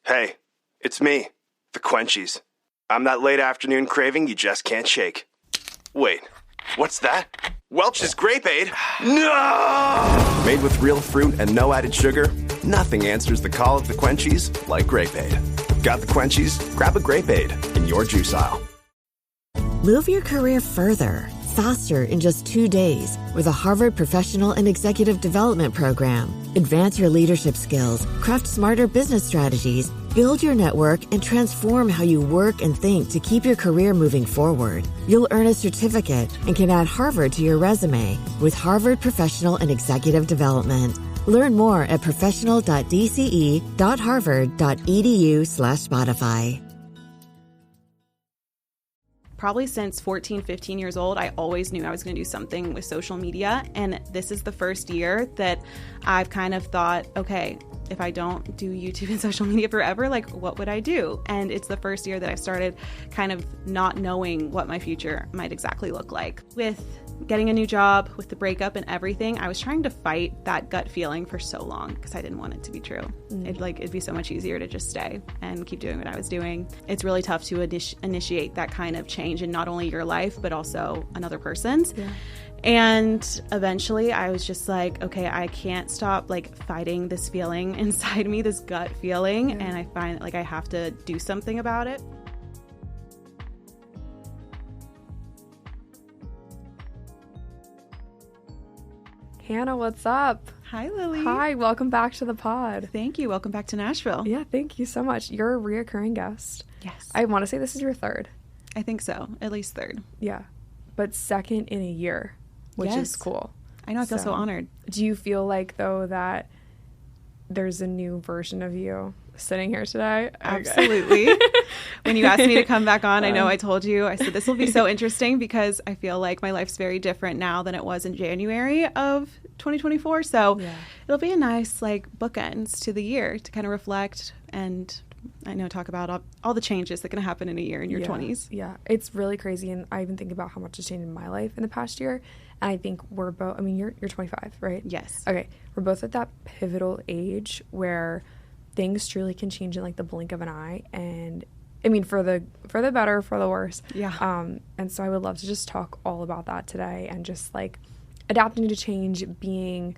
Hey, it's me, the Quenchies. I'm that late afternoon craving you just can't shake. Wait, what's that? Welch's Grape Aid? No! Made with real fruit and no added sugar, nothing answers the call of the Quenchies like Grape Aid. Got the Quenchies? Grab a Grape Aid in your juice aisle. Move your career further, faster in just 2 days with a Harvard Professional and Executive Development Program. Advance your leadership skills, craft smarter business strategies, build your network, and transform how you work and think to keep your career moving forward. You'll earn a certificate and can add Harvard to your resume with Harvard Professional and Executive Development. Learn more at professional.dce.harvard.edu/Spotify. Probably since 14, 15 years old, I always knew I was going to do something with social media. And this is the first year that I've kind of thought, okay, if I don't do YouTube and social media forever, like what would I do? And it's the first year that I started kind of not knowing what my future might exactly look like. With getting a new job, with the breakup and everything, I was trying to fight that gut feeling for so long because I didn't want it to be true. It'd be so much easier to just stay and keep doing what I was doing. It's really tough to initiate that kind of change in not only your life, but also another person's. Yeah. And eventually I was just like, okay, I can't stop like fighting this feeling inside me, this gut feeling. Yeah. And I find like I have to do something about it. Hannah, what's up? Hi, Lily. Hi, welcome back to the pod. Thank you. Welcome back to Nashville. Yeah, thank you so much. You're a reoccurring guest. Yes. I want to say this is your third. I think so. At least third. Yeah. But second in a year, which is cool. I know. I feel so honored. Do you feel like, though, that there's a new version of you sitting here today? Absolutely. When you asked me to come back on, I know I told you, I said, this will be so interesting because I feel like my life's very different now than it was in January of 2024. So it'll be a nice like bookends to the year to kind of reflect and I know talk about all the changes that can happen in a year in your 20s. Yeah, it's really crazy. And I even think about how much has changed in my life in the past year. And I think we're both, I mean, you're 25, right? Yes. Okay. We're both at that pivotal age where things truly can change in like the blink of an eye. And I mean, for the better, for the worse. Yeah. And so I would love to just talk all about that today and just like adapting to change, being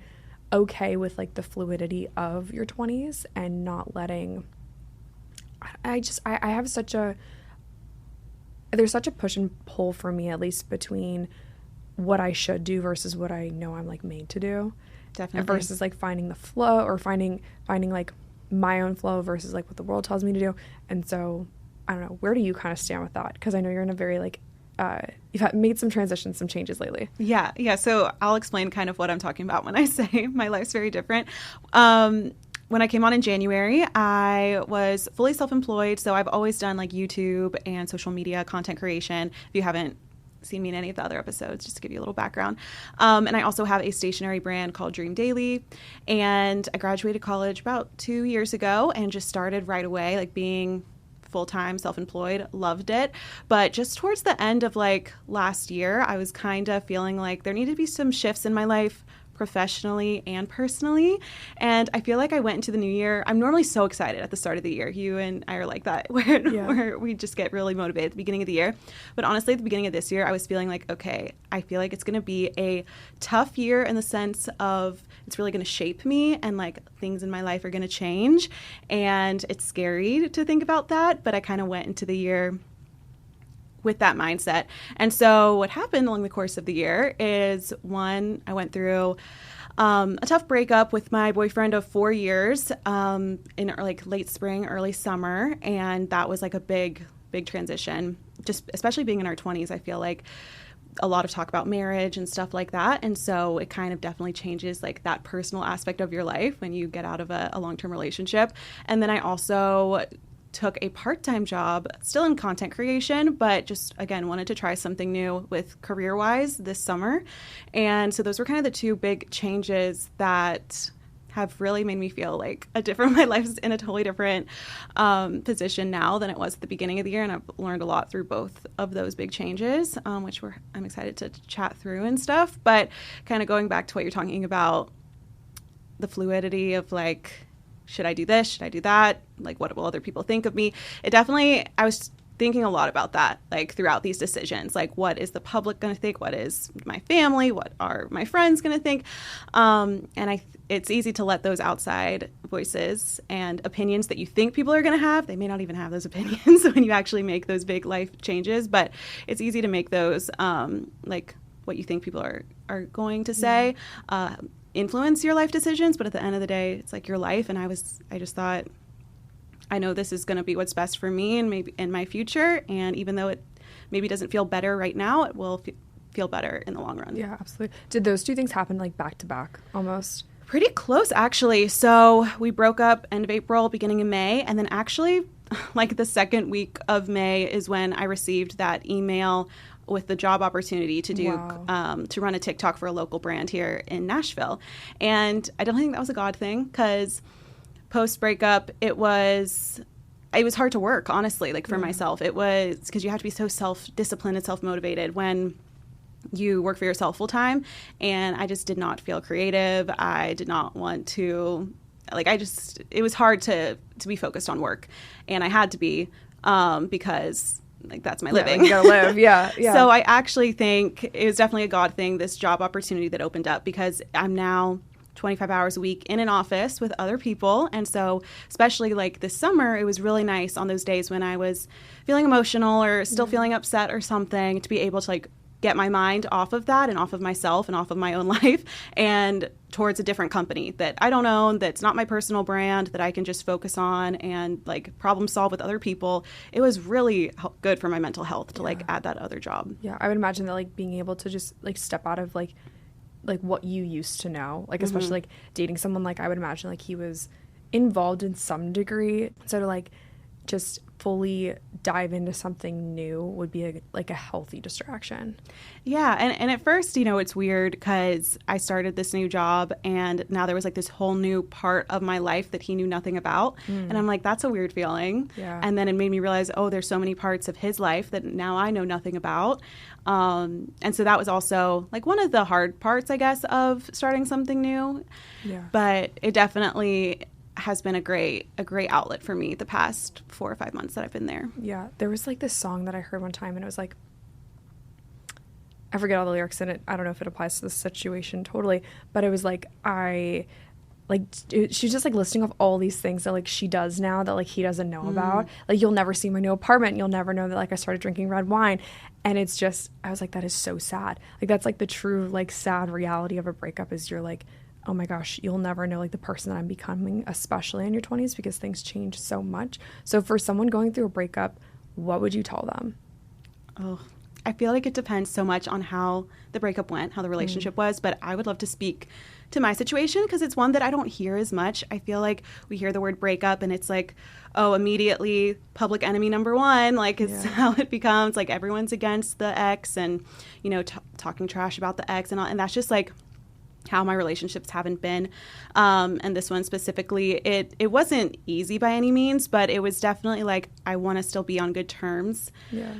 okay with like the fluidity of your 20s and not letting, I have such a, there's such a push and pull for me, at least between what I should do versus what I know I'm like made to do. Definitely. Versus like finding the flow or finding like my own flow versus like what the world tells me to do. And so I don't know, where do you kind of stand with that? Because I know you're in a very like, you've made some transitions, some changes lately. Yeah. So I'll explain kind of what I'm talking about when I say my life's very different. When I came on in January, I was fully self-employed. So I've always done like YouTube and social media content creation. If you haven't seen me in any of the other episodes, just to give you a little background. And I also have a stationery brand called Dream Daily. And I graduated college about 2 years ago and just started right away, like being full-time self-employed. Loved it. But just towards the end of like last year, I was kind of feeling like there needed to be some shifts in my life, professionally and personally. And I feel like I went into the new year. I'm normally so excited at the start of the year. You and I are like that, where we just get really motivated at the beginning of the year. But honestly, at the beginning of this year, I was feeling like, okay, I feel like it's going to be a tough year in the sense of it's really going to shape me and like things in my life are going to change. And it's scary to think about that. But I kind of went into the year with that mindset. And so what happened along the course of the year is, one, I went through a tough breakup with my boyfriend of 4 years in like late spring, early summer. And that was like a big transition, just especially being in our 20s. I feel like a lot of talk about marriage and stuff like that. And so it kind of definitely changes like that personal aspect of your life when you get out of a long-term relationship. And then I also took a part-time job, still in content creation, but just, again, wanted to try something new with career-wise this summer. And so those were kind of the two big changes that have really made me feel like my life is in a totally different position now than it was at the beginning of the year. And I've learned a lot through both of those big changes, which I'm excited to chat through and stuff. But kind of going back to what you're talking about, the fluidity of like should I do this? Should I do that? Like, what will other people think of me? I was thinking a lot about that, like, throughout these decisions. Like, what is the public going to think? What is my family? What are my friends going to think? It's easy to let those outside voices and opinions that you think people are going to have, they may not even have those opinions when you actually make those big life changes, but it's easy to make those, like, what you think people are going to say, influence your life decisions. But at the end of the day, it's like your life. And I just thought, I know this is going to be what's best for me and maybe in my future. And even though it maybe doesn't feel better right now, it will feel better in the long run. Yeah, absolutely. Did those two things happen like back to back almost? Pretty close, actually. So we broke up end of April, beginning of May. And then actually, like the second week of May is when I received that email with the job opportunity to do to run a TikTok for a local brand here in Nashville. And I don't think that was a God thing, because post breakup, it was hard to work, honestly, like for myself. It was because you have to be so self-disciplined and self-motivated when you work for yourself full time. And I just did not feel creative. I did not want to, like, it was hard to be focused on work. And I had to be, because like that's my living. You gotta live. Yeah. So I actually think it was definitely a God thing, this job opportunity that opened up, because I'm now 25 hours a week in an office with other people. And so especially like this summer, it was really nice on those days when I was feeling emotional or still feeling upset or something, to be able to like get my mind off of that and off of myself and off of my own life and towards a different company that I don't own, that's not my personal brand, that I can just focus on and like problem solve with other people. It was really good for my mental health to like add that other job. Yeah, I would imagine that like being able to just like step out of like what you used to know, like especially like dating someone, like I would imagine like he was involved in some degree, so to like just fully dive into something new would be a healthy distraction. Yeah, and at first, you know, it's weird because I started this new job and now there was like this whole new part of my life that he knew nothing about. And I'm like, that's a weird feeling. Yeah. And then it made me realize, oh, there's so many parts of his life that now I know nothing about. And so that was also like one of the hard parts, I guess, of starting something new. Yeah. But it definitely has been a great outlet for me the past 4 or 5 months that I've been there. Yeah. There was like this song that I heard one time and it was like, I forget all the lyrics in it. I don't know if it applies to this situation totally, but it was like, she's just like listing off all these things that like she does now that like he doesn't know about. Like, you'll never see my new apartment. You'll never know that like I started drinking red wine. And it's just, I was like, that is so sad. Like, that's like the true like sad reality of a breakup, is you're like, oh my gosh, you'll never know like the person that I'm becoming, especially in your 20s, because things change so much. So for someone going through a breakup, what would you tell them? Oh, I feel like it depends so much on how the breakup went, how the relationship was, but I would love to speak to my situation because it's one that I don't hear as much. I feel like we hear the word breakup and it's like, oh, immediately public enemy number one, like it's how it becomes, like everyone's against the ex and, you know, talking trash about the ex and all, and that's just like how my relationships haven't been. And this one specifically, it wasn't easy by any means, but it was definitely like, I want to still be on good terms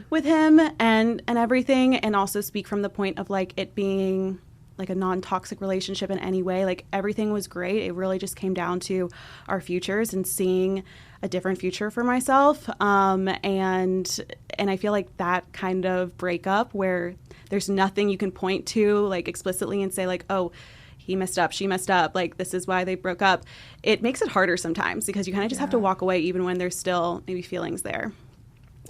with him and everything. And also speak from the point of like it being like a non-toxic relationship in any way. Like everything was great. It really just came down to our futures and seeing a different future for myself. And I feel like that kind of breakup where there's nothing you can point to like explicitly and say like, oh, he messed up, she messed up, like this is why they broke up. It makes it harder sometimes because you kind of just have to walk away even when there's still maybe feelings there.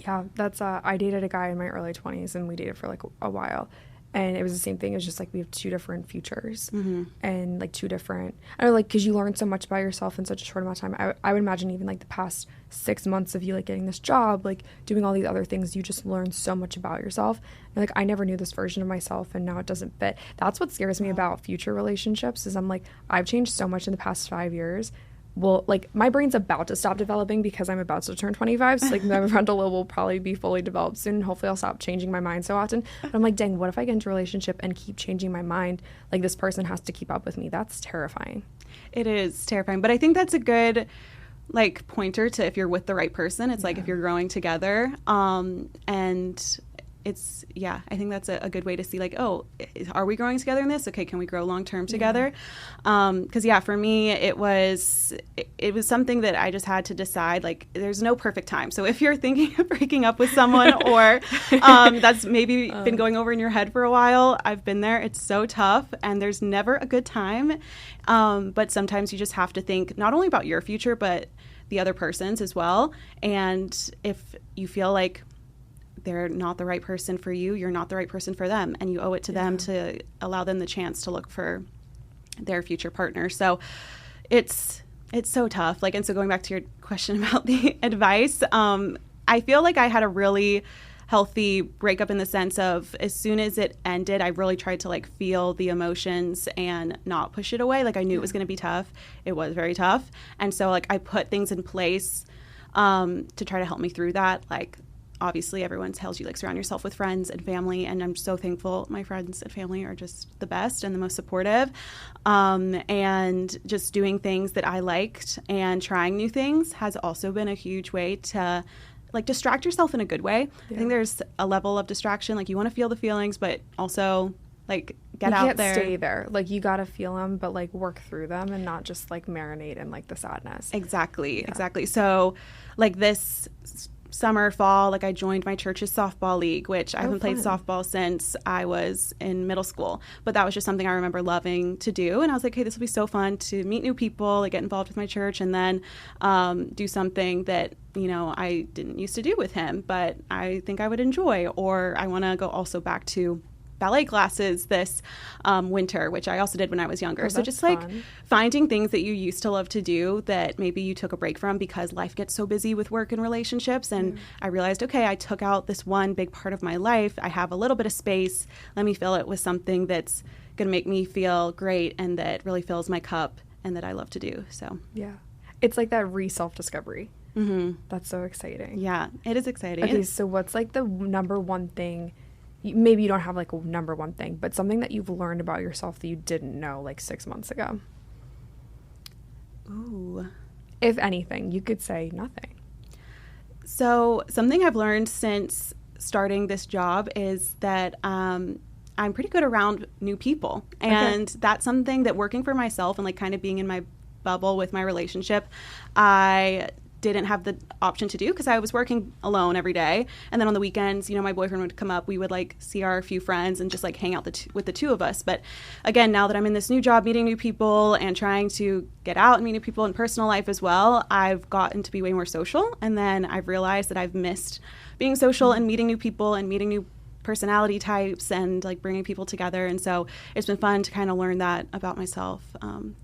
Yeah, that's I dated a guy in my early 20s and we dated for like a while. And it was the same thing. It was just like we have two different futures and like two different, I don't know, like because you learn so much about yourself in such a short amount of time. I would imagine even like the past 6 months of you like getting this job, like doing all these other things, you just learn so much about yourself. And like I never knew this version of myself and now it doesn't fit. That's what scares me about future relationships is I'm like, I've changed so much in the past 5 years. Well, like my brain's about to stop developing because I'm about to turn 25. So like my frontal lobe will probably be fully developed soon. Hopefully I'll stop changing my mind so often. But I'm like, dang, what if I get into a relationship and keep changing my mind? Like this person has to keep up with me. That's terrifying. It is terrifying. But I think that's a good like pointer to if you're with the right person. It's like if you're growing together. And I think that's a good way to see like, oh, are we growing together in this? Okay, can we grow long term together? Because for me, it was something that I just had to decide. Like, there's no perfect time. So if you're thinking of breaking up with someone, or that's maybe been going over in your head for a while, I've been there. It's so tough, and there's never a good time. But sometimes you just have to think not only about your future, but the other person's as well. And if you feel like they're not the right person for you, you're not the right person for them, and you owe it to them to allow them the chance to look for their future partner. So it's so tough. Like, and so going back to your question about the advice, I feel like I had a really healthy breakup in the sense of, as soon as it ended, I really tried to like feel the emotions and not push it away. Like, I knew it was going to be tough. It was very tough. And so like I put things in place to try to help me through that. Like, obviously everyone tells you like surround yourself with friends and family, and I'm so thankful my friends and family are just the best and the most supportive, and just doing things that I liked and trying new things has also been a huge way to like distract yourself in a good way. I think there's a level of distraction, like you want to feel the feelings, but also like get out there. You can't stay there. Like, you gotta feel them, but like work through them and not just like marinate in like the sadness. Exactly. So like this summer, fall, like I joined my church's softball league, which I haven't played softball since I was in middle school, but that was just something I remember loving to do. And I was like, hey, this will be so fun to meet new people, like get involved with my church, and then do something that, you know, I didn't used to do with him, but I think I would enjoy. Or I want to go also back to ballet classes this winter, which I also did when I was younger. So just like finding things that you used to love to do that maybe you took a break from because life gets so busy with work and relationships. And I realized, okay, I took out this one big part of my life. I have a little bit of space. Let me fill it with something that's going to make me feel great and that really fills my cup and that I love to do. So yeah, it's like that self-discovery. That's so exciting. Yeah, it is exciting. Okay, so what's like the number one thing? Maybe you don't have like a number one thing, but something that you've learned about yourself that you didn't know like 6 months ago. Ooh. If anything, you could say nothing. So something I've learned since starting this job is that I'm pretty good around new people. And that's something that working for myself and like kind of being in my bubble with my relationship, I didn't have the option to do because I was working alone every day. And then on the weekends, you know, my boyfriend would come up. We would like see our few friends and just like hang out with the two of us. But again, now that I'm in this new job, meeting new people and trying to get out and meet new people in personal life as well, I've gotten to be way more social. And then I've realized that I've missed being social and meeting new people and meeting new personality types and like bringing people together. And so it's been fun to kind of learn that about myself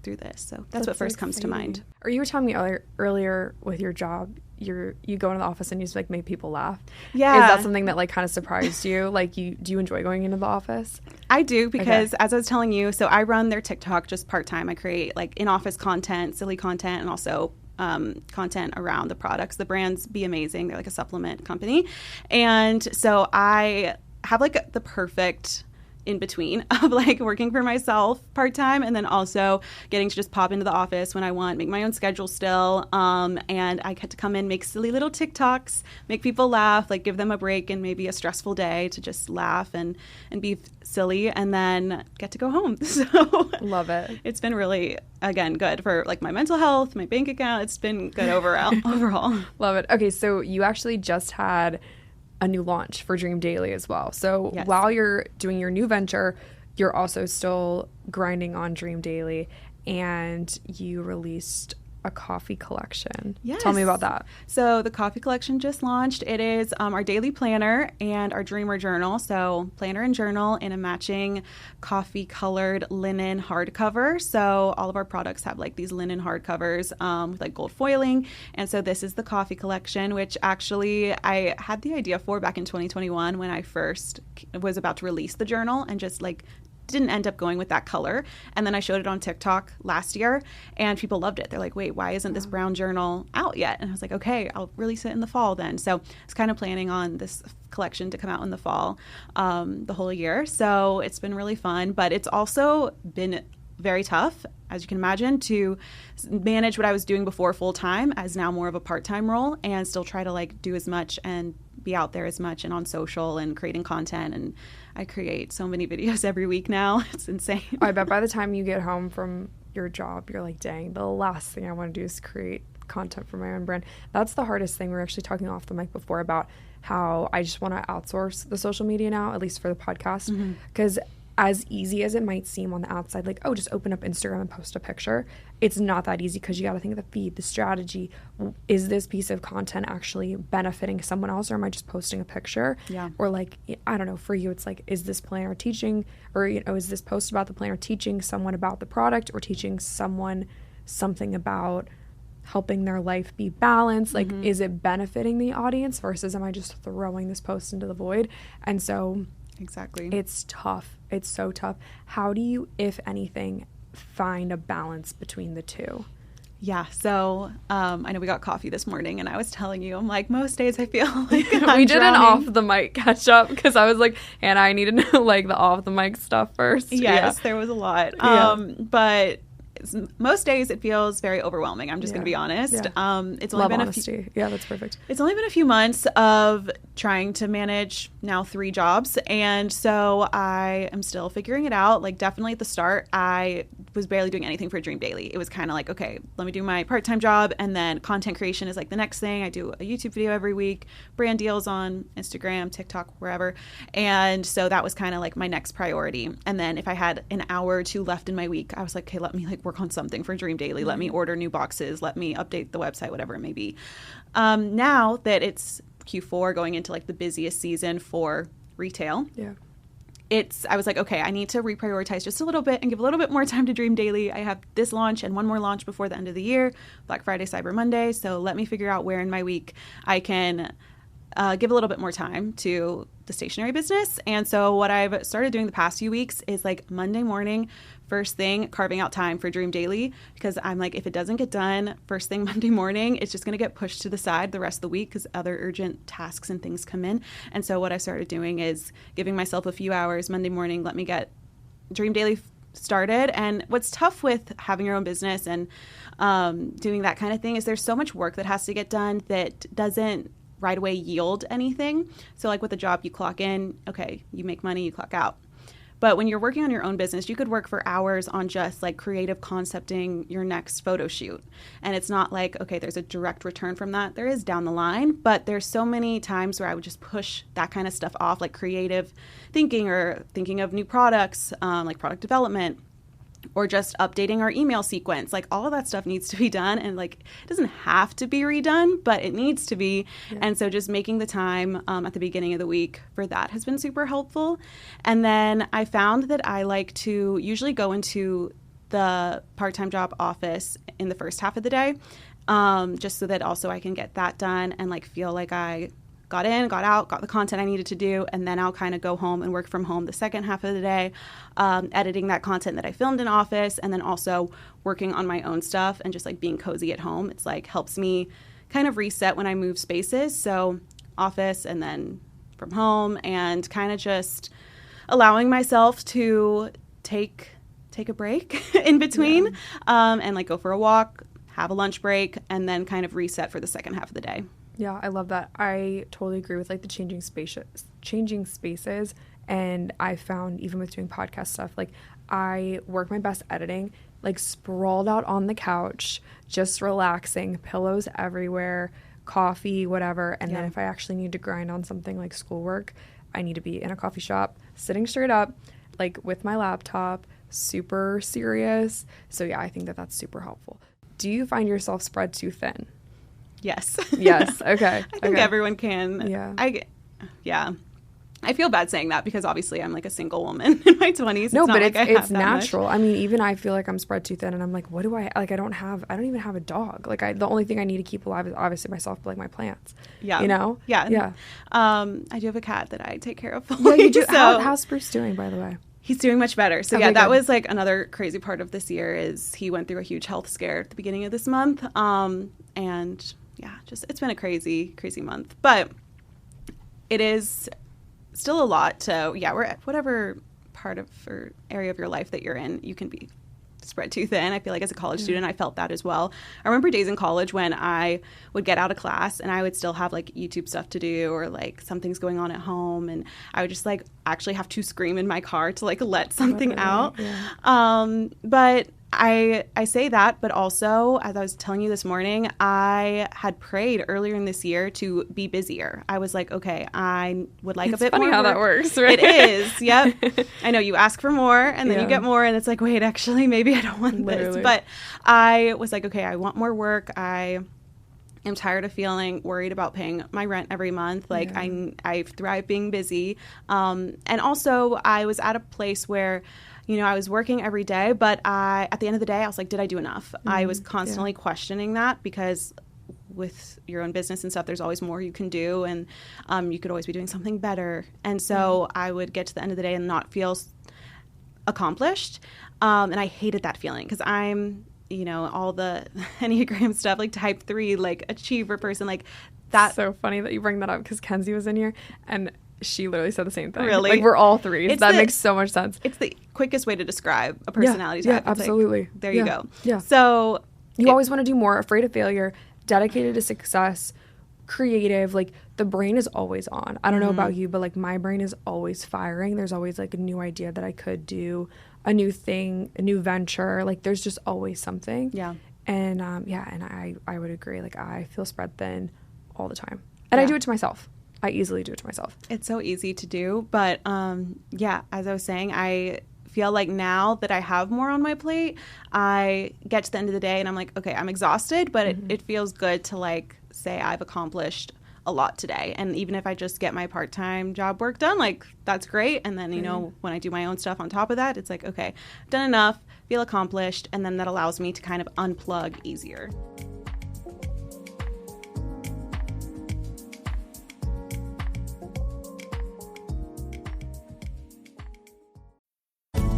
through this. So that's what first comes to mind. Or you were telling me earlier with your job, you go into the office and you just like make people laugh. Yeah. Is that something that like kind of surprised you? Like, do you enjoy going into the office? I do, because as I was telling you, so I run their TikTok just part-time. I create like in-office content, silly content, and also content around the products. The brands Be Amazing. They're like a supplement company. And so I have like the perfect in between of like working for myself part-time and then also getting to just pop into the office when I want, make my own schedule still. And I get to come in, make silly little TikToks, make people laugh, like give them a break and maybe a stressful day to just laugh and be silly, and then get to go home. So love it. It's been really, again, good for like my mental health, my bank account. It's been good overall. Love it. Okay, so you actually just had a new launch for Dream Daily as well. So while you're doing your new venture, you're also still grinding on Dream Daily, and you released a coffee collection. Yes. Tell me about that. So the coffee collection just launched. It is our daily planner and our dreamer journal. So planner and journal in a matching coffee colored linen hardcover. So all of our products have like these linen hardcovers with like gold foiling. And so this is the coffee collection, which actually I had the idea for back in 2021 when I first was about to release the journal, and just like didn't end up going with that color. And then I showed it on TikTok last year and people loved it. They're like, wait, why isn't this brown journal out yet? And I was like, okay, I'll release it in the fall then. So I was kind of planning on this collection to come out in the fall, the whole year. So it's been really fun, but it's also been very tough, as you can imagine, to manage what I was doing before full time as now more of a part-time role, and still try to like do as much and be out there as much and on social and creating content. And I create so many videos every week now. It's insane. I bet by the time you get home from your job, you're like, dang, the last thing I want to do is create content for my own brand. That's the hardest thing. We were actually talking off the mic before about how I just want to outsource the social media now, at least for the podcast, because as easy as it might seem on the outside, like, oh, just open up Instagram and post a picture, it's not that easy, because you got to think of the feed, the strategy. Is this piece of content actually benefiting someone else, or am I just posting a picture? Yeah. Or like, I don't know, for you, it's like, is this planner teaching, or, you know, is this post about the planner teaching someone about the product, or teaching someone something about helping their life be balanced? Like, is it benefiting the audience, versus am I just throwing this post into the void? And so Exactly. it's tough. It's so tough. How do you, if anything, find a balance between the two? Yeah. So I know we got coffee this morning, and I was telling you, I'm like, most days I feel like I'm we did an drowning. off the mic catch up, because I was like, Hannah, I need to know like the off the mic stuff first. Yes, there was a lot. Yeah. But most days it feels very overwhelming. I'm just going to be honest. Yeah. It's only Love been honesty. Yeah, that's perfect. It's only been a few months of trying to manage now 3 jobs. And so I am still figuring it out. Like, definitely at the start, I was barely doing anything for Dream Daily. It was kind of like, okay, let me do my part-time job. And then content creation is like the next thing. I do a YouTube video every week, brand deals on Instagram, TikTok, wherever. And so that was kind of like my next priority. And then if I had an hour or 2 left in my week, I was like, okay, let me like work on something for Dream Daily. Let me order new boxes. Let me update the website, whatever it may be. Now that it's Q4 going into like the busiest season for retail, I was like, okay, I need to reprioritize just a little bit and give a little bit more time to Dream Daily. I have this launch and one more launch before the end of the year, Black Friday, Cyber Monday. So let me figure out where in my week I can give a little bit more time to the stationery business. And so what I've started doing the past few weeks is like Monday morning, first thing, carving out time for Dream Daily, because I'm like, if it doesn't get done first thing Monday morning, it's just going to get pushed to the side the rest of the week because other urgent tasks and things come in. And so what I started doing is giving myself a few hours Monday morning, let me get Dream Daily started. And what's tough with having your own business and doing that kind of thing is there's so much work that has to get done that doesn't right away yield anything. So like with a job, you clock in, okay, you make money, you clock out. But when you're working on your own business, you could work for hours on just like creative concepting your next photo shoot. And it's not like, okay, there's a direct return from that. There is down the line, but there's so many times where I would just push that kind of stuff off, like creative thinking or thinking of new products, like product development, or just updating our email sequence. Like all of that stuff needs to be done, and like it doesn't have to be redone, but it needs to be. Yeah. And so just making the time at the beginning of the week for that has been super helpful. And then I found that I like to usually go into the part-time job office in the first half of the day, just so that also I can get that done and like feel like I got in, got out, got the content I needed to do, and then I'll kind of go home and work from home the second half of the day, editing that content that I filmed in office, and then also working on my own stuff and just like being cozy at home. It's like helps me kind of reset when I move spaces. So office and then from home, and kind of just allowing myself to take a break in between, and like go for a walk, have a lunch break, and then kind of reset for the second half of the day. Yeah, I love that. I totally agree with like the changing spaces. And I found even with doing podcast stuff, like I work my best editing, like sprawled out on the couch, just relaxing, pillows everywhere, coffee, whatever. And then if I actually need to grind on something like schoolwork, I need to be in a coffee shop, sitting straight up, like with my laptop, super serious. So yeah, I think that that's super helpful. Do you find yourself spread too thin? Yes. Yes. Okay. I think everyone can. Yeah. I feel bad saying that because obviously I'm like a single woman in my 20s. No, but like it's natural. I mean, even I feel like I'm spread too thin, and I'm like, what do I like? I don't even have a dog. Like the only thing I need to keep alive is obviously myself, but like my plants. Yeah. You know? Yeah. Yeah. I do have a cat that I take care of. Yeah, you do. So How's Spruce doing, by the way? He's doing much better. So okay, that good. was like another crazy part of this year is he went through a huge health scare at the beginning of this month. And yeah, just it's been a crazy, crazy month. But it is still a lot. So yeah, we're at whatever part of or area of your life that you're in, you can be spread too thin. I feel like as a college student, I felt that as well. I remember days in college when I would get out of class and I would still have like YouTube stuff to do, or like something's going on at home, and I would just like actually have to scream in my car to like let something out. But I say that, but also, as I was telling you this morning, I had prayed earlier in this year to be busier. I was like, okay, I would like a bit more. It's funny how that works, right? It is, yep. I know you ask for more, and then you get more, and it's like, wait, actually, maybe I don't want this. But I was like, okay, I want more work. I am tired of feeling worried about paying my rent every month. Like, I thrive being busy. And also, I was at a place where, you know, I was working every day, but at the end of the day, I was like, did I do enough? I was constantly questioning that, because with your own business and stuff, there's always more you can do, and you could always be doing something better. And so I would get to the end of the day and not feel accomplished. And I hated that feeling, because I'm, you know, all the Enneagram stuff, like type 3, like achiever person, like that. So funny that you bring that up, because Kenzie was in here and she literally said the same thing. Really? Like, we're all threes. That makes so much sense. It's the quickest way to describe a personality type. Yeah, absolutely. Like, there you go. Yeah. So you always want to do more, afraid of failure, dedicated to success, creative. Like, the brain is always on. I don't know about you, but like my brain is always firing. There's always like a new idea that I could do, a new thing, a new venture. Like, there's just always something. Yeah. And and I would agree. Like, I feel spread thin all the time. And I do it to myself. I easily do it to myself. It's so easy to do. But as I was saying, I feel like now that I have more on my plate, I get to the end of the day and I'm like, okay, I'm exhausted, but it feels good to like say I've accomplished a lot today. And even if I just get my part-time job work done, like, that's great. And then, you know, when I do my own stuff on top of that, it's like, okay, I've done enough, feel accomplished. And then that allows me to kind of unplug easier.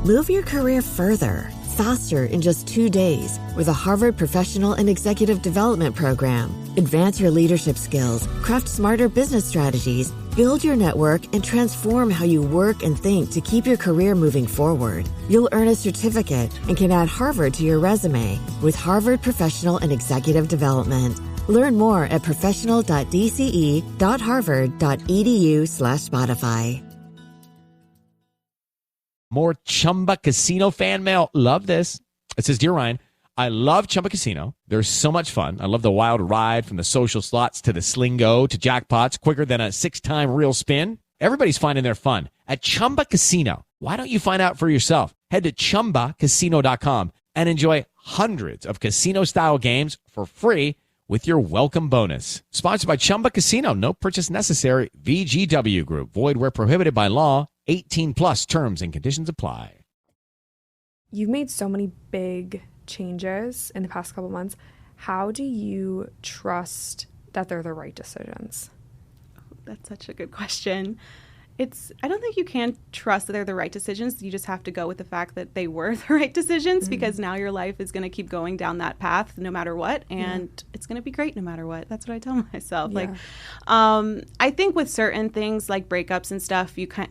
Move your career further, faster in just 2 days with a Harvard Professional and Executive Development Program. Advance your leadership skills, craft smarter business strategies, build your network, and transform how you work and think to keep your career moving forward. You'll earn a certificate and can add Harvard to your resume with Harvard Professional and Executive Development. Learn more at professional.dce.harvard.edu/Spotify. More Chumba Casino fan mail. Love this. It says, Dear Ryan, I love Chumba Casino. They're so much fun. I love the wild ride from the social slots to the Slingo to jackpots quicker than a 6-time real spin. Everybody's finding their fun at Chumba Casino. Why don't you find out for yourself? Head to ChumbaCasino.com and enjoy hundreds of casino-style games for free with your welcome bonus. Sponsored by Chumba Casino. No purchase necessary. VGW Group. Void where prohibited by law. 18 plus terms and conditions apply. You've made so many big changes in the past couple months. How do you trust that they're the right decisions? That's such a good question. I don't think you can trust that they're the right decisions. You just have to go with the fact that they were the right decisions, because now your life is going to keep going down that path no matter what. And it's going to be great no matter what. That's what I tell myself. Like, I think with certain things like breakups and stuff, you kind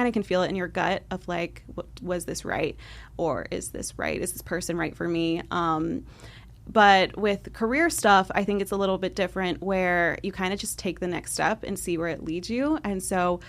of can feel it in your gut of like, was this right? Or is this right? Is this person right for me? But with career stuff, I think it's a little bit different, where you kind of just take the next step and see where it leads you. And so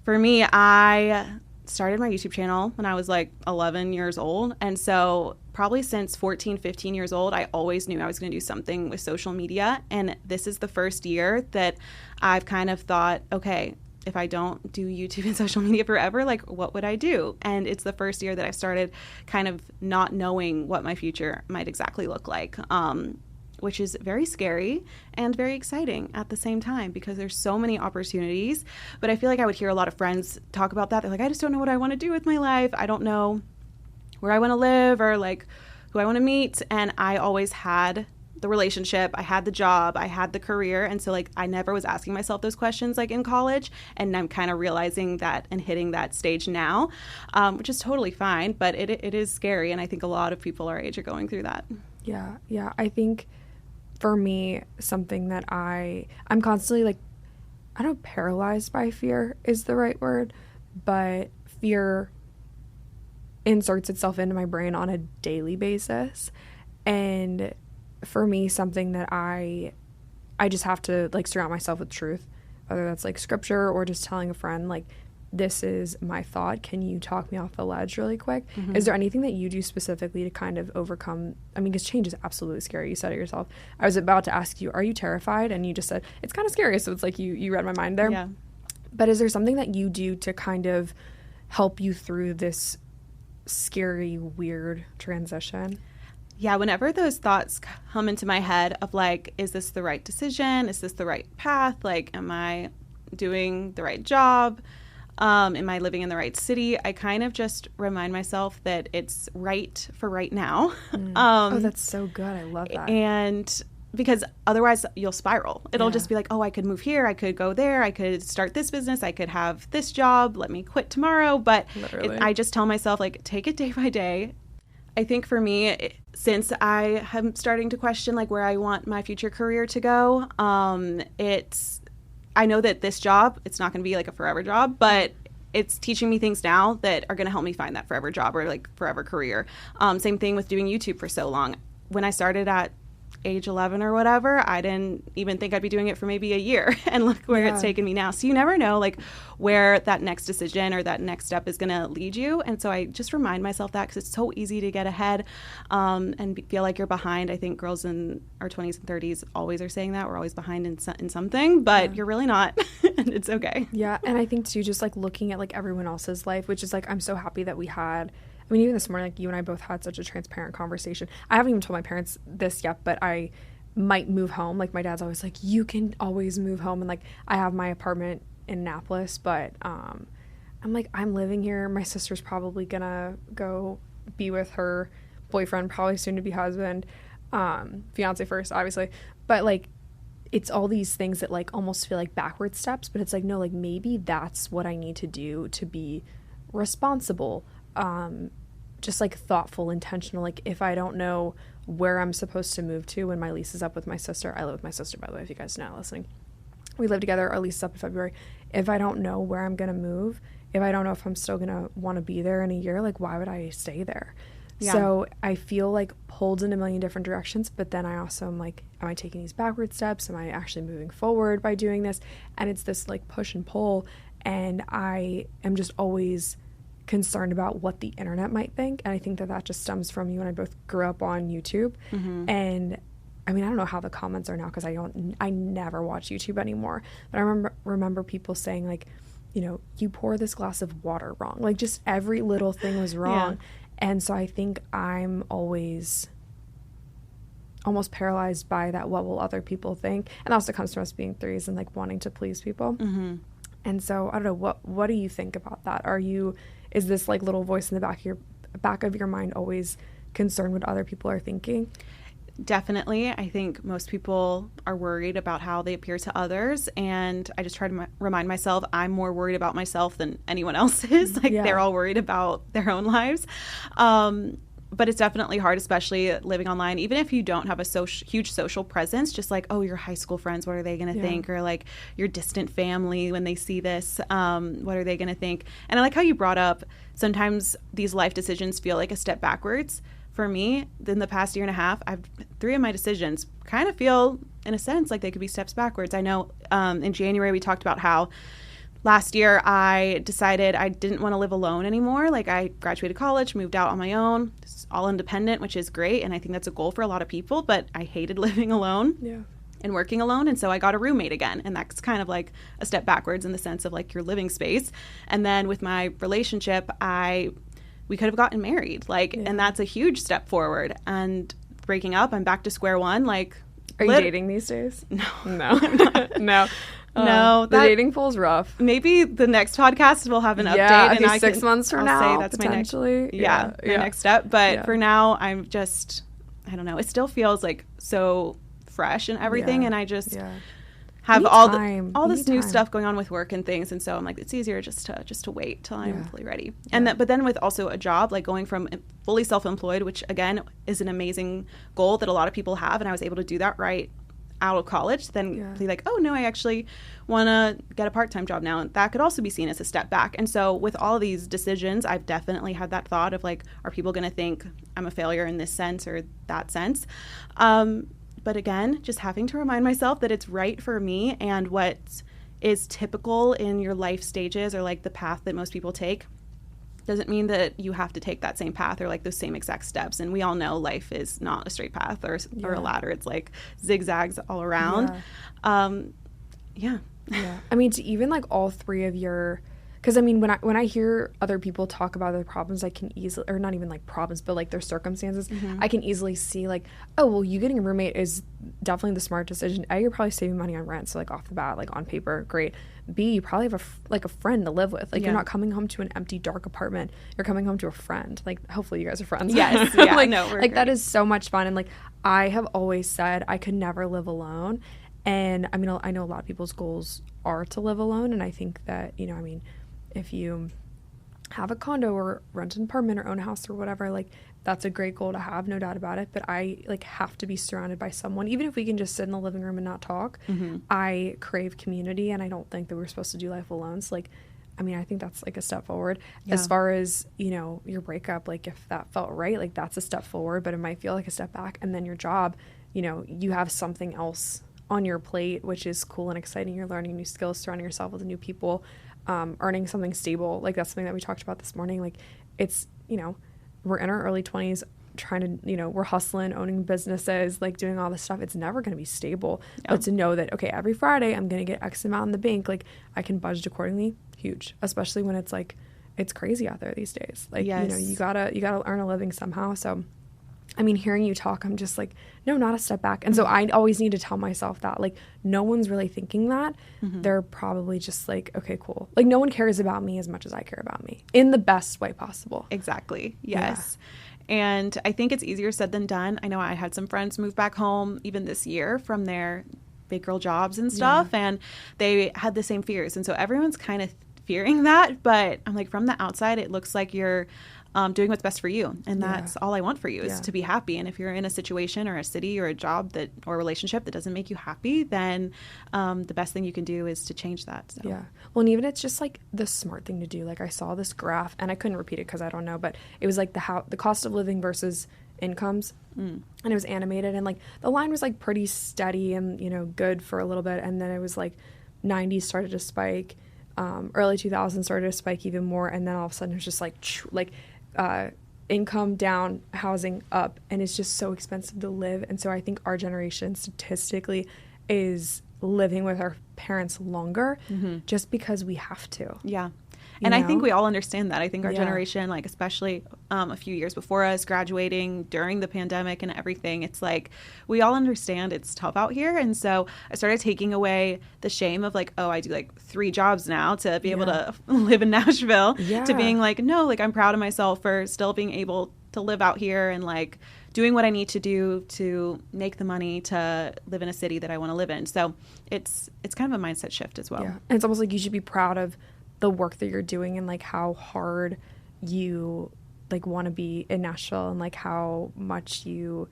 for me, I started my YouTube channel when I was like 11 years old. And so probably since 14, 15 years old, I always knew I was going to do something with social media. And this is the first year that I've kind of thought, okay, if I don't do YouTube and social media forever, like, what would I do? And it's the first year that I started kind of not knowing what my future might exactly look like, which is very scary and very exciting at the same time, because there's so many opportunities. But I feel like I would hear a lot of friends talk about that. They're like, I just don't know what I want to do with my life. I don't know where I want to live or like who I want to meet. And I always had the relationship, I had the job, I had the career. And so like I never was asking myself those questions like in college. And I'm kind of realizing that and hitting that stage now, which is totally fine. But it is scary. And I think a lot of people our age are going through that. Yeah. I think for me, something that I'm constantly like, I don't know, paralyzed by fear is the right word, but fear inserts itself into my brain on a daily basis. And for me, something that I just have to like surround myself with truth, whether that's like scripture or just telling a friend, like, this is my thought. Can you talk me off the ledge really quick? Is there anything that you do specifically to kind of overcome? I mean, because change is absolutely scary. You said it yourself. I was about to ask you, are you terrified? And you just said, it's kind of scary. So it's like you read my mind there. Yeah. But is there something that you do to kind of help you through this scary, weird transition? Yeah, whenever those thoughts come into my head of like, is this the right decision? Is this the right path? Like, am I doing the right job? Am I living in the right city? I kind of just remind myself that it's right for right now. Oh, that's so good. I love that. And because otherwise you'll spiral. It'll just be like, oh, I could move here. I could go there. I could start this business. I could have this job. Let me quit tomorrow. But I just tell myself, like, take it day by day. I think for me, since I am starting to question like where I want my future career to go, I know that this job, it's not going to be like a forever job, but it's teaching me things now that are going to help me find that forever job or like forever career. Same thing with doing YouTube for so long. When I started at age 11 or whatever, I didn't even think I'd be doing it for maybe a year, and look where it's taken me now. So you never know like where that next decision or that next step is going to lead you. And so I just remind myself that, because it's so easy to get ahead and feel like you're behind. I think girls in our 20s and 30s always are saying that we're always behind in something, but you're really not. And it's okay. Yeah. And I think too, just like looking at like everyone else's life, which is like, I'm so happy that we had, I mean, even this morning, like you and I both had such a transparent conversation. I haven't even told my parents this yet, but I might move home. Like my dad's always like, you can always move home. And like, I have my apartment in Annapolis, but I'm like, I'm living here. My sister's probably gonna go be with her boyfriend, probably soon to be husband, fiance first, obviously. But like, it's all these things that like almost feel like backward steps, but it's like, no, like maybe that's what I need to do to be responsible. Just like thoughtful, intentional. Like if I don't know where I'm supposed to move to when my lease is up with my sister, I live with my sister, by the way, if you guys are not listening. We live together, our lease is up in February. If I don't know where I'm going to move, if I don't know if I'm still going to want to be there in a year, like why would I stay there? Yeah. So I feel like pulled in a million different directions, but then I also am like, am I taking these backward steps? Am I actually moving forward by doing this? And it's this like push and pull. And I am just always concerned about what the internet might think. And I think that just stems from you and I both grew up on YouTube. And I mean, I don't know how the comments are now because I never watch YouTube anymore. But I remember people saying like, you know, you pour this glass of water wrong. Like just every little thing was wrong. Yeah. And so I think I'm always almost paralyzed by that. What will other people think? And also comes from us being threes and like wanting to please people. And so I don't know, what do you think about that? Is this like little voice in the back of your mind always concerned what other people are thinking? Definitely. I think most people are worried about how they appear to others. And I just try to remind myself I'm more worried about myself than anyone else is. Like they're all worried about their own lives. But it's definitely hard, especially living online. Even if you don't have a huge social presence, just like, oh, your high school friends, what are they going to think? Or like your distant family, when they see this, what are they going to think? And I like how you brought up, sometimes these life decisions feel like a step backwards. For me, in the past year and a half, 3 of my decisions kind of feel, in a sense, like they could be steps backwards. I know in January we talked about how last year I decided I didn't want to live alone anymore. Like I graduated college, moved out on my own, all independent, which is great. And I think that's a goal for a lot of people, but I hated living alone and working alone. And so I got a roommate again. And that's kind of like a step backwards in the sense of like your living space. And then with my relationship, we could have gotten married, and that's a huge step forward. And breaking up, I'm back to square one. Like, are you dating these days? No. No. No, the dating pool's rough. Maybe the next podcast will have an update, and I 6 months from now, say that's potentially. my next step. But for now, I'm just, I don't know. It still feels like so fresh and everything, and I just have all this new stuff going on with work and things, and so I'm like, it's easier just to wait till I'm fully ready. And but then with also a job, like going from fully self-employed, which again is an amazing goal that a lot of people have, and I was able to do that right out of college, then be like, oh no, I actually want to get a part-time job now. And that could also be seen as a step back. And so with all these decisions, I've definitely had that thought of like, are people going to think I'm a failure in this sense or that sense? But again, just having to remind myself that it's right for me, and what is typical in your life stages or like the path that most people take doesn't mean that you have to take that same path or like those same exact steps. And we all know life is not a straight path or a ladder. It's like zigzags all around. Yeah. I mean, to even like all three of your, because I mean, when I hear other people talk about their problems, I can easily, or not even like problems, but like their circumstances, I can easily see like, oh, well, you getting a roommate is definitely the smart decision. A, you're probably saving money on rent, so like off the bat, like on paper, great. B, you probably have a friend to live with. Like you're not coming home to an empty, dark apartment. You're coming home to a friend. Like hopefully you guys are friends. Yes, yeah, like, no, we're like great. that is so much fun. And like I have always said I could never live alone. And I mean, I know a lot of people's goals are to live alone, and I think that, you know, I mean, if you have a condo or rent an apartment or own a house or whatever, like that's a great goal to have, no doubt about it. But I like have to be surrounded by someone, even if we can just sit in the living room and not talk. I crave community, and I don't think that we're supposed to do life alone. So like, I mean, I think that's like a step forward. As far as, you know, your breakup, like if that felt right, like that's a step forward, but it might feel like a step back. And then your job, you know, you have something else on your plate, which is cool and exciting. You're learning new skills, surrounding yourself with new people, earning something stable. Like that's something that we talked about this morning. Like it's, you know, we're in our early 20s trying to, you know, we're hustling, owning businesses, like doing all this stuff. It's never going to be stable. But to know that, okay, every Friday I'm going to get X amount in the bank, like I can budget accordingly, huge. Especially when it's like, it's crazy out there these days. Like, you know, you gotta earn a living somehow. So I mean, hearing you talk, I'm just like, no, not a step back. And so I always need to tell myself that, like, no one's really thinking that. They're probably just like, okay, cool. Like, no one cares about me as much as I care about me in the best way possible. Exactly. Yes. And I think it's easier said than done. I know I had some friends move back home even this year from their big girl jobs and stuff, and they had the same fears. And so everyone's kind of fearing that. But I'm like, from the outside, it looks like you're doing what's best for you. And that's all I want for you is to be happy. And if you're in a situation or a city or a job that or a relationship that doesn't make you happy, then the best thing you can do is to change that. So. Yeah. Well, and even it's just like the smart thing to do. Like I saw this graph and I couldn't repeat it because I don't know, but it was like the cost of living versus incomes. And it was animated, and like the line was like pretty steady and, you know, good for a little bit. And then it was like 90s started to spike. Early 2000s started to spike even more. And then all of a sudden it was just like income down, housing up, and it's just so expensive to live. And so I think our generation statistically is living with our parents longer just because we have to. Yeah. And I think we all understand that. I think our generation, like especially a few years before us, graduating during the pandemic and everything, it's like we all understand it's tough out here. And so I started taking away the shame of like, oh, I do like 3 jobs now to be able to live in Nashville, to being like, no, like I'm proud of myself for still being able to live out here and like doing what I need to do to make the money to live in a city that I want to live in. So it's kind of a mindset shift as well. Yeah. And it's almost like you should be proud of the work that you're doing and like how hard you like want to be in Nashville and like how much you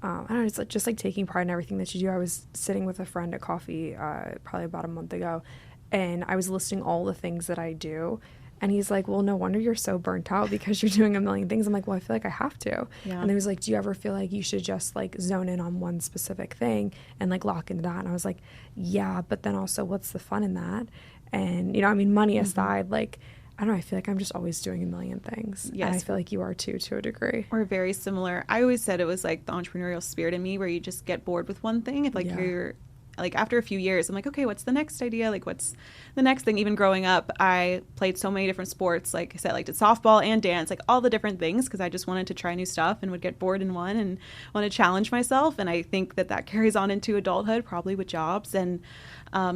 I don't know, it's like just like taking pride in everything that you do. I was sitting with a friend at coffee probably about a month ago, and I was listing all the things that I do, and he's like, well, no wonder you're so burnt out because you're doing a million things. I'm like, well, I feel like I have to. And he was like, do you ever feel like you should just like zone in on one specific thing and like lock into that? And I was like, yeah, but then also what's the fun in that? And, you know, I mean, money aside, like, I don't know, I feel like I'm just always doing a million things. Yes. And I feel like you are too, to a degree. We're very similar. I always said it was like the entrepreneurial spirit in me where you just get bored with one thing. If like you're like after a few years, I'm like, okay, what's the next idea? Like, what's the next thing? Even growing up, I played so many different sports. Like I said, like did softball and dance, like all the different things because I just wanted to try new stuff and would get bored in one and want to challenge myself. And I think that carries on into adulthood, probably with jobs and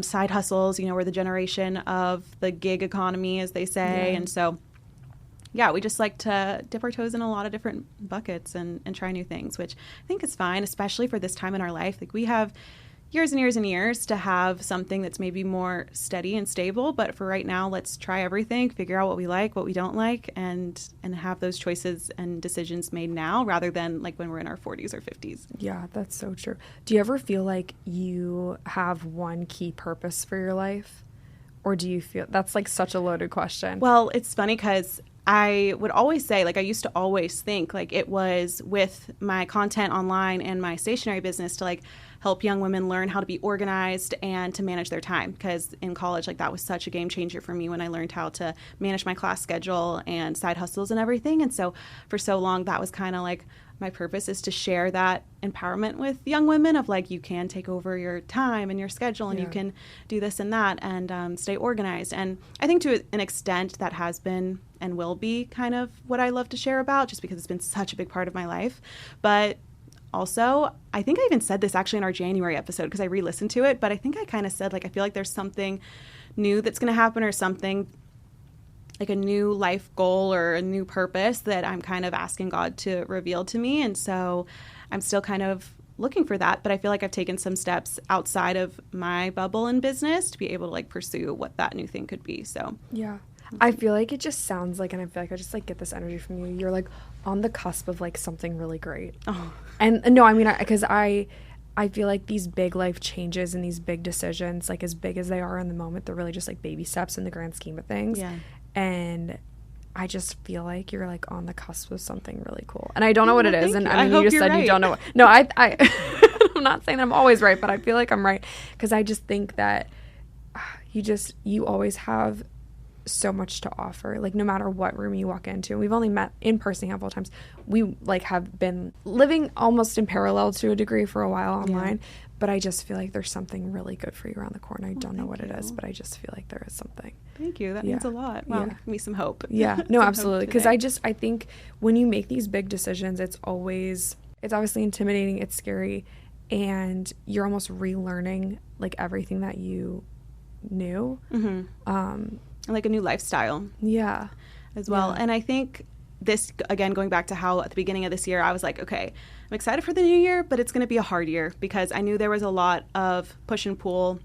side hustles. You know, we're the generation of the gig economy, as they say. And so, yeah, we just like to dip our toes in a lot of different buckets and try new things, which I think is fine, especially for this time in our life. Like we have years and years and years to have something that's maybe more steady and stable. But for right now, let's try everything, figure out what we like, what we don't like, and have those choices and decisions made now rather than like when we're in our 40s or 50s. Yeah, that's so true. Do you ever feel like you have one key purpose for your life? Or do you feel that's like such a loaded question? Well, it's funny because I would always say, like, I used to always think like it was with my content online and my stationery business to like help young women learn how to be organized and to manage their time. Because in college, like that was such a game changer for me when I learned how to manage my class schedule and side hustles and everything. And so for so long, that was kind of like my purpose, is to share that empowerment with young women of like, you can take over your time and your schedule and you can do this and that and stay organized. And I think to an extent that has been and will be kind of what I love to share about, just because it's been such a big part of my life. But also, I think I even said this actually in our January episode because I re-listened to it, but I think I kind of said like, I feel like there's something new that's going to happen, or something like a new life goal or a new purpose that I'm kind of asking God to reveal to me. And so I'm still kind of looking for that, but I feel like I've taken some steps outside of my bubble in business to be able to like pursue what that new thing could be. So yeah, I feel like it just sounds like, and I feel like I just like get this energy from you. You're like on the cusp of like something really great. Oh. And no, I mean, because I feel like these big life changes and these big decisions, like as big as they are in the moment, they're really just like baby steps in the grand scheme of things. Yeah. And I just feel like you're like on the cusp of something really cool. And I don't know what it is. And I mean, you just said right. You don't know what. No, I I'm not saying I'm always right, but I feel like I'm right because I just think that you always have so much to offer, like no matter what room you walk into. And we've only met in person a handful of times. We like have been living almost in parallel to a degree for a while online, but I just feel like there's something really good for you around the corner. I don't know what it is, but I just feel like there is something. Thank you. That means a lot. Wow, give me some hope. Yeah, no, absolutely. Because I think when you make these big decisions, it's obviously intimidating, it's scary, and you're almost relearning like everything that you knew. Mm-hmm. Like a new lifestyle. Yeah. As well. Yeah. And I think this, again, going back to how at the beginning of this year, I was like, okay, I'm excited for the new year, but it's going to be a hard year because I knew there was a lot of push and pull,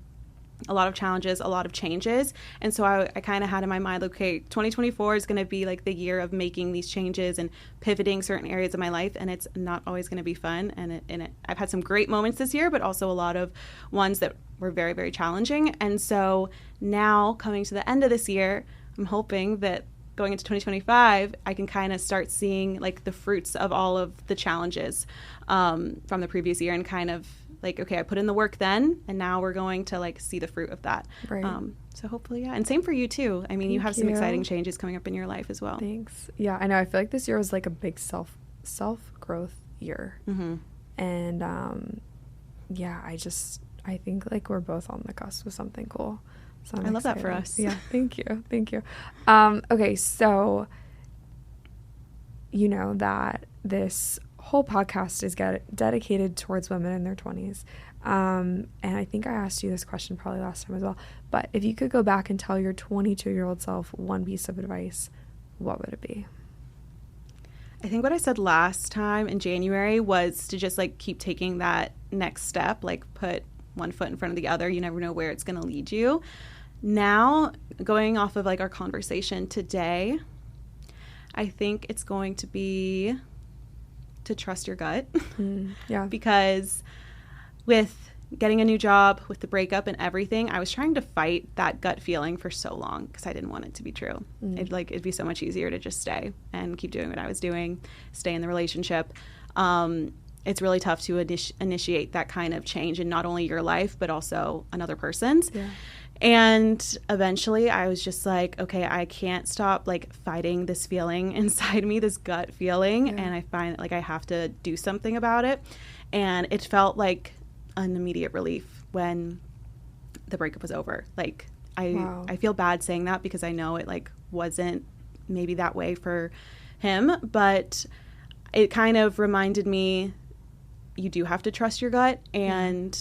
a lot of challenges, a lot of changes. And so I kind of had in my mind, okay, 2024 is going to be like the year of making these changes and pivoting certain areas of my life. And it's not always going to be fun. And I've had some great moments this year, but also a lot of ones that were very, very challenging. And so now coming to the end of this year, I'm hoping that going into 2025, I can kind of start seeing like the fruits of all of the challenges from the previous year and kind of like, okay, I put in the work then, and now we're going to like see the fruit of that. Right. So hopefully, yeah. And same for you too. I mean, you have some exciting changes coming up in your life as well. Thanks. Yeah, I know. I feel like this year was like a big self-growth year. Mm-hmm. And yeah, I think like we're both on the cusp of something cool. So I love that for us. Yeah, thank you. Okay, so you know that this whole podcast is dedicated towards women in their 20s. And I think I asked you this question probably last time as well. But if you could go back and tell your 22-year-old self one piece of advice, what would it be? I think what I said last time in January was to just like keep taking that next step, like put one foot in front of the other. You never know where it's going to lead you. Now, going off of like our conversation today, I think it's going to be to trust your gut. Yeah. Because with getting a new job, with the breakup and everything, I was trying to fight that gut feeling for so long because I didn't want it to be true. It'd be so much easier to just stay and keep doing what I was doing, stay in the relationship. It's really tough to initiate that kind of change in not only your life, but also another person's. Yeah. And eventually I was just like, okay, I can't stop like fighting this feeling inside me, this gut feeling. Yeah. And I find like I have to do something about it. And it felt like an immediate relief when the breakup was over. Like I feel bad saying that because I know it like wasn't maybe that way for him, but it kind of reminded me you do have to trust your gut. And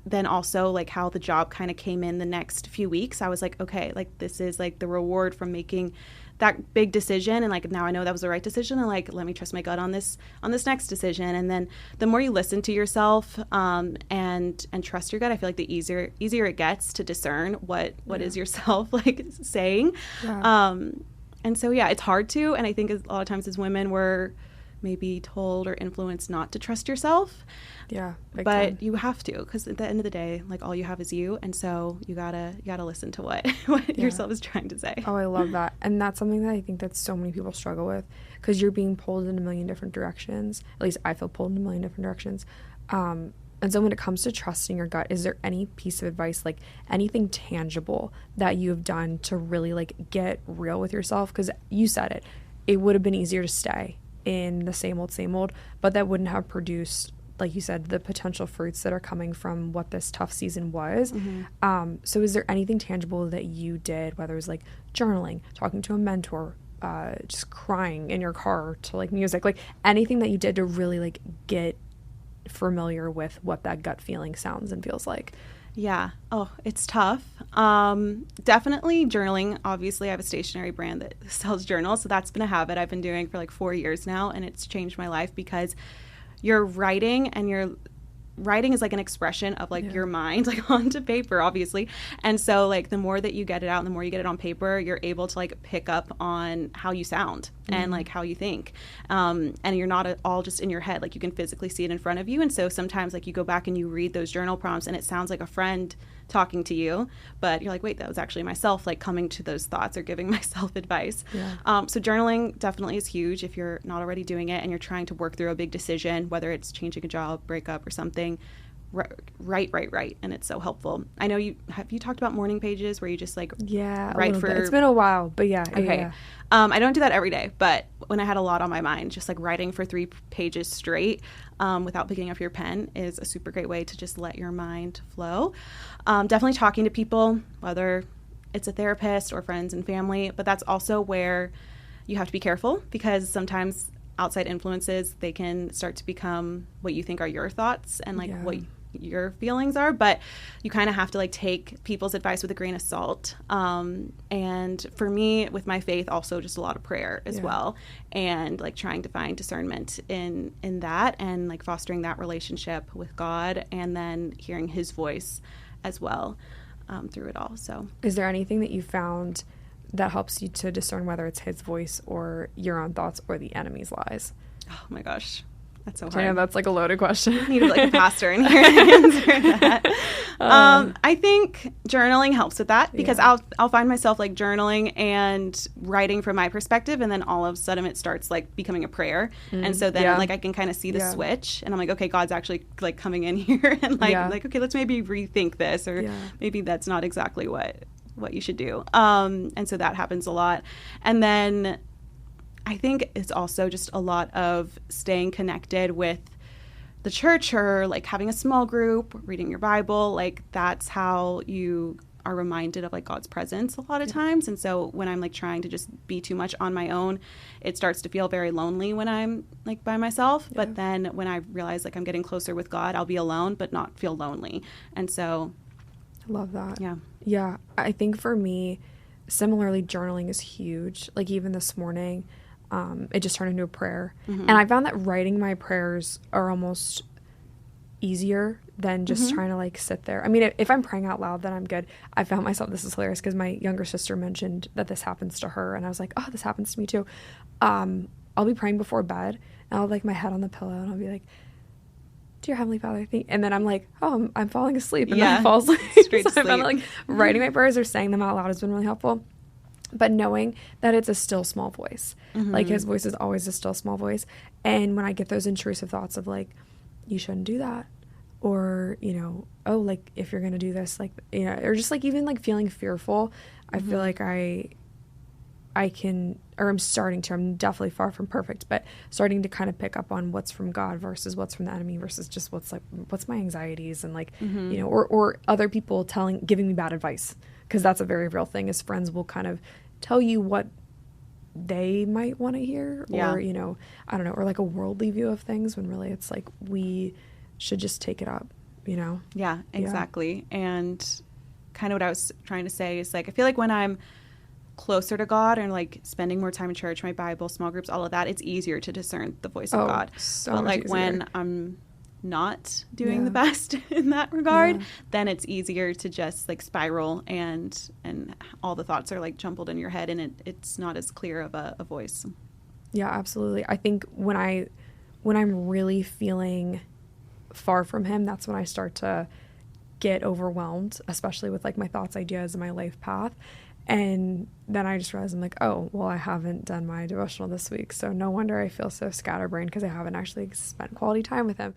then also like how the job kind of came in the next few weeks, I was like, okay, like this is like the reward from making that big decision, and like now I know that was the right decision, and like let me trust my gut on this next decision. And then the more you listen to yourself and trust your gut, I feel like the easier it gets to discern what is yourself like saying. And so yeah, it's hard to, and I think a lot of times as women we're maybe told or influenced not to trust yourself. Yeah, but time. You have to, because at the end of the day, like all you have is you, and so you gotta listen to what yourself is trying to say. Oh, I love that. And that's something that I think that so many people struggle with, because you're being pulled in a million different directions. At least I feel pulled in a million different directions. And so when it comes to trusting your gut, is there any piece of advice, like anything tangible that you have done to really like get real with yourself? Because you said it would have been easier to stay in the same old, but that wouldn't have produced, like you said, the potential fruits that are coming from what this tough season was. So is there anything tangible that you did, whether it was like journaling, talking to a mentor, just crying in your car to like music, like anything that you did to really like get familiar with what that gut feeling sounds and feels like? Yeah. Oh, it's tough. Definitely journaling. Obviously, I have a stationery brand that sells journals, so that's been a habit I've been doing for like 4 years now, and it's changed my life because you're writing, and your writing is like an expression of like your mind, like onto paper, obviously. And so like the more that you get it out and the more you get it on paper, you're able to like pick up on how you sound and like how you think. And you're not all just in your head, like you can physically see it in front of you. And so sometimes like you go back and you read those journal prompts and it sounds like a friend talking to you, but you're like, wait, that was actually myself like coming to those thoughts or giving myself advice. So journaling definitely is huge if you're not already doing it and you're trying to work through a big decision, whether it's changing a job, breakup, or something. Write, and it's so helpful. I know you talked about morning pages where you just like write for it's been a while, but okay. I don't do that every day, but when I had a lot on my mind, just like writing for 3 pages straight without picking up your pen is a super great way to just let your mind flow. Definitely talking to people, whether it's a therapist or friends and family, but that's also where you have to be careful, because sometimes outside influences, they can start to become what you think are your thoughts and like what your feelings are, but you kind of have to like take people's advice with a grain of salt. And for me, with my faith, also just a lot of prayer as well, and like trying to find discernment in that, and like fostering that relationship with God, and then hearing His voice as well through it all. So, is there anything that you found that helps you to discern whether it's His voice or your own thoughts or the enemy's lies? Oh my gosh, that's so hard. I know that's like a loaded question. I need like a pastor in here to answer that. I think journaling helps with that, because I'll find myself like journaling and writing from my perspective, and then all of a sudden it starts like becoming a prayer, and so then like I can kind of see the switch, and I'm like, okay, God's actually like coming in here, and like okay, let's maybe rethink this, or maybe that's not exactly what you should do. And so that happens a lot. And then I think it's also just a lot of staying connected with the church, or like having a small group, reading your Bible. Like that's how you are reminded of like God's presence a lot of times. And so when I'm like trying to just be too much on my own, it starts to feel very lonely when I'm like by myself. But then when I realize like I'm getting closer with God, I'll be alone but not feel lonely. And so I love that. Yeah, I think for me, similarly, journaling is huge. Like even this morning, it just turned into a prayer. And I found that writing my prayers are almost easier than just trying to like sit there. I mean, if I'm praying out loud, then I'm good. I found myself, this is hilarious, because my younger sister mentioned that this happens to her, and I was like, oh, this happens to me too. I'll be praying before bed, and I'll have like my head on the pillow, and I'll be like, dear Heavenly Father, and then I'm like, oh, I'm falling asleep, and then I fall asleep. Straight to sleep. I found that, like, writing my prayers or saying them out loud has been really helpful. But knowing that it's a still small voice, like His voice is always a still small voice. And when I get those intrusive thoughts of like, you shouldn't do that, or, you know, oh, like if you're going to do this, like, you know, or just like even like feeling fearful, I feel like I can, or I'm starting to, I'm definitely far from perfect, but starting to kind of pick up on what's from God versus what's from the enemy versus just what's my anxieties, and like, you know, or other people giving me bad advice. Because that's a very real thing, is friends will kind of tell you what they might want to hear, or, you know, I don't know, or like a worldly view of things, when really it's like we should just take it up you know? Yeah, exactly. And kind of what I was trying to say is like, I feel like when I'm closer to God and like spending more time in church, my Bible, small groups, all of that, it's easier to discern the voice of God. So but much like easier. when I'm not doing the best in that regard, then it's easier to just like spiral and all the thoughts are like jumbled in your head and it's not as clear of a voice. Yeah, absolutely. I think when I'm really feeling far from him, that's when I start to get overwhelmed, especially with like my thoughts, ideas, and my life path. And then I just realized I'm like, oh, well, I haven't done my devotional this week. So no wonder I feel so scatterbrained because I haven't actually spent quality time with him.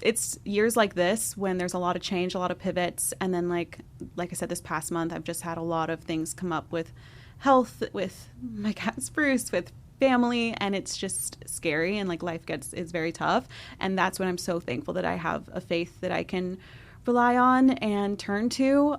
It's years like this when there's a lot of change, a lot of pivots. And then like I said, this past month, I've just had a lot of things come up with health, with my cat Spruce, with family, and it's just scary. And like life is very tough. And that's when I'm so thankful that I have a faith that I can rely on and turn to.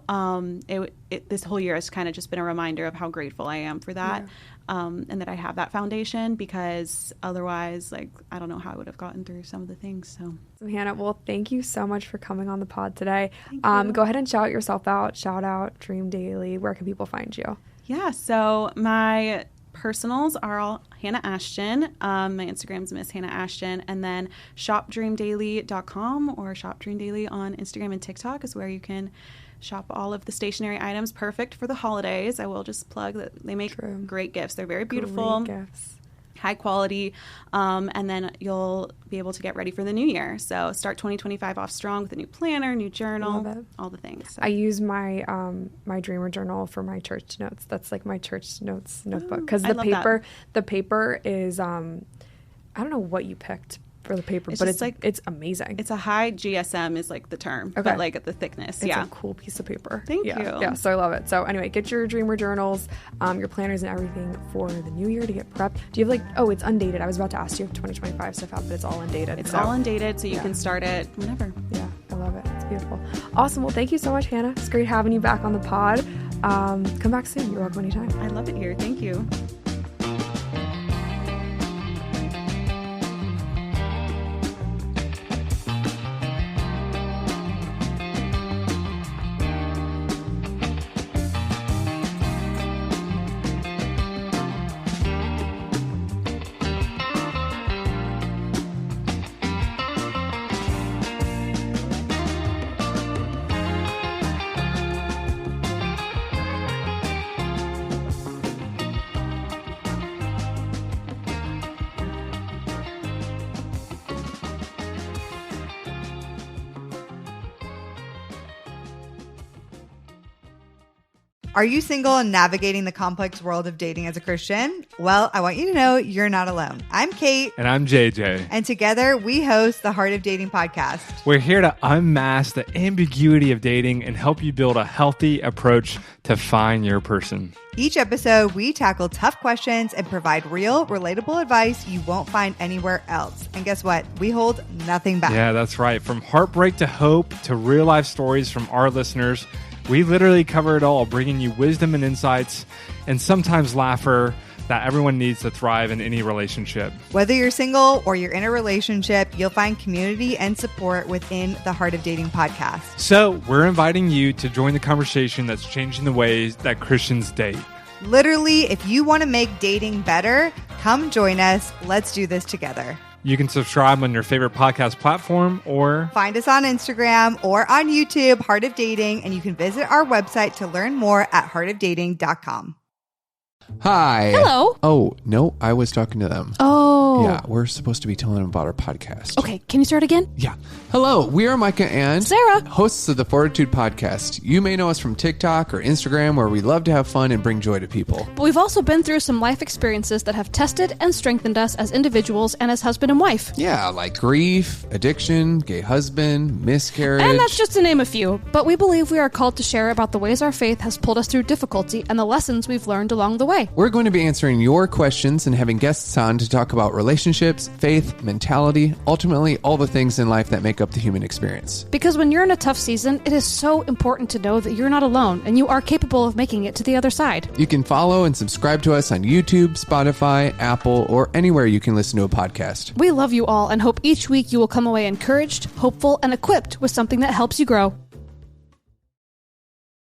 This whole year has kind of just been a reminder of how grateful I am for that. And that I have that foundation, because otherwise, like, I don't know how I would have gotten through some of the things. So Hannah, well, thank you so much for coming on the pod today. Thank you. Go ahead and shout yourself out. Shout out Dream Daily. Where can people find you? Yeah, so my personals are all Hannah Ashton. My Instagram's Miss Hannah Ashton. And then shopdreamdaily.com or Shop Dream Daily on Instagram and TikTok is where you can shop all of the stationery items. Perfect for the holidays. I will just plug that they make great gifts. They're very beautiful. Great gifts. High quality, and then you'll be able to get ready for the new year. So start 2025 off strong with a new planner, new journal, all the things. So. I use my my Dreamer journal for my church notes. That's like my church notes notebook, because the paper is I don't know what you picked for the paper, but it's amazing. It's a high GSM is like the term, but like the thickness. It's a cool piece of paper. Thank you. Yeah, so I love it. So anyway, get your Dreamer journals, your planners and everything for the new year to get prepped. Do you have it's undated. I was about to ask you if 2025 stuff out, but it's all undated. It's all undated, so you can start it whenever. Yeah, I love it. It's beautiful. Awesome. Well, thank you so much, Hannah. It's great having you back on the pod. Come back soon. You're welcome anytime. I love it here. Thank you. Are you single and navigating the complex world of dating as a Christian? Well, I want you to know you're not alone. I'm Kate. And I'm JJ. And together we host the Heart of Dating podcast. We're here to unmask the ambiguity of dating and help you build a healthy approach to find your person. Each episode, we tackle tough questions and provide real, relatable advice you won't find anywhere else. And guess what? We hold nothing back. Yeah, that's right. From heartbreak to hope to real life stories from our listeners, we literally cover it all, bringing you wisdom and insights and sometimes laughter that everyone needs to thrive in any relationship. Whether you're single or you're in a relationship, you'll find community and support within the Heart of Dating podcast. So we're inviting you to join the conversation that's changing the ways that Christians date. Literally, if you want to make dating better, come join us. Let's do this together. You can subscribe on your favorite podcast platform or find us on Instagram or on YouTube, Heart of Dating, and you can visit our website to learn more at heartofdating.com. Hi. Hello. Oh, no, I was talking to them. Oh. Yeah, we're supposed to be telling them about our podcast. Okay, can you start again? Yeah. Hello, we are Micah and Sarah, hosts of the Fortitude podcast. You may know us from TikTok or Instagram, where we love to have fun and bring joy to people. But we've also been through some life experiences that have tested and strengthened us as individuals and as husband and wife. Yeah, like grief, addiction, gay husband, miscarriage. And that's just to name a few. But we believe we are called to share about the ways our faith has pulled us through difficulty and the lessons we've learned along the way. We're going to be answering your questions and having guests on to talk about relationships, relationships, faith, mentality, ultimately all the things in life that make up the human experience. Because when you're in a tough season, it is so important to know that you're not alone and you are capable of making it to the other side. You can follow and subscribe to us on YouTube, Spotify, Apple, or anywhere you can listen to a podcast. We love you all and hope each week you will come away encouraged, hopeful, and equipped with something that helps you grow.